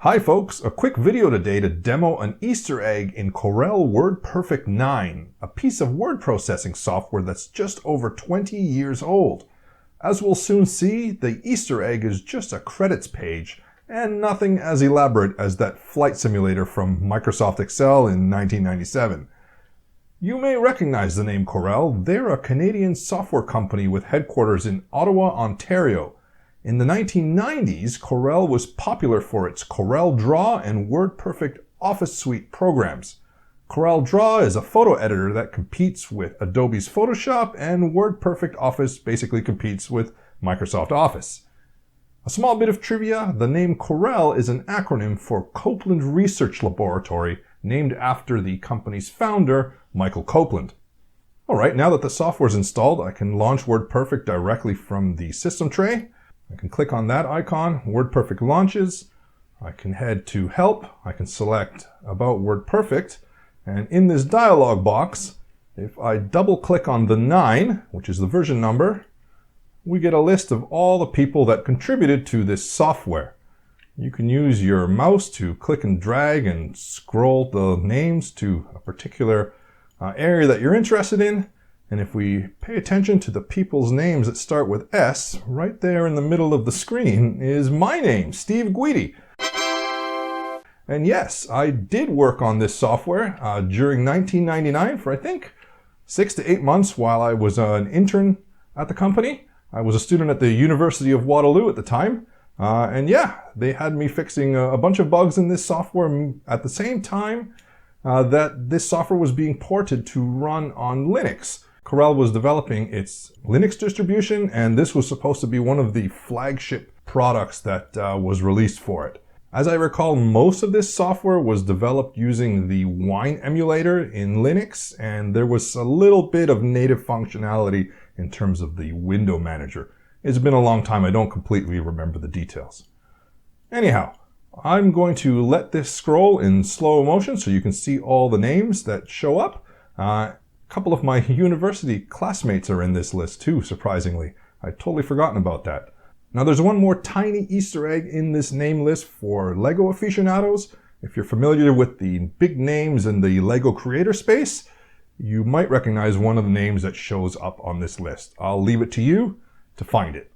Hi folks, a quick video today to demo an Easter egg in Corel WordPerfect 9, a piece of word processing software that's just over 20 years old. As we'll soon see, the Easter egg is just a credits page and nothing as elaborate as that flight simulator from Microsoft Excel in 1997. You may recognize the name Corel. They're a Canadian software company with headquarters in Ottawa, Ontario. In the 1990s, Corel was popular for its Corel Draw and WordPerfect Office suite programs. Corel Draw is a photo editor that competes with Adobe's Photoshop, and WordPerfect Office basically competes with Microsoft Office. A small bit of trivia, the name Corel is an acronym for Copeland Research Laboratory, named after the company's founder, Michael Copeland. Alright, now that the software is installed, I can launch WordPerfect directly from the system tray. I can click on that icon, WordPerfect launches. I can head to Help. I can select About WordPerfect. And in this dialog box, if I double click on the 9, which is the version number, we get a list of all the people that contributed to this software. You can use your mouse to click and drag and scroll the names to a particular area that you're interested in. And if we pay attention to the people's names that start with S, right there in the middle of the screen is my name, Steve Guidi. And yes, I did work on this software during 1999 for I think 6 to 8 months while I was an intern at the company. I was a student at the University of Waterloo at the time. And yeah, they had me fixing a bunch of bugs in this software at the same time that this software was being ported to run on Linux. Corel was developing its Linux distribution, and this was supposed to be one of the flagship products that was released for it. As I recall, most of this software was developed using the Wine emulator in Linux, and there was a little bit of native functionality in terms of the window manager. It's been a long time, I don't completely remember the details. Anyhow, I'm going to let this scroll in slow motion so you can see all the names that show up. A couple of my university classmates are in this list too, surprisingly. I'd totally forgotten about that. Now there's one more tiny Easter egg in this name list for Lego aficionados. If you're familiar with the big names in the Lego creator space, you might recognize one of the names that shows up on this list. I'll leave it to you to find it.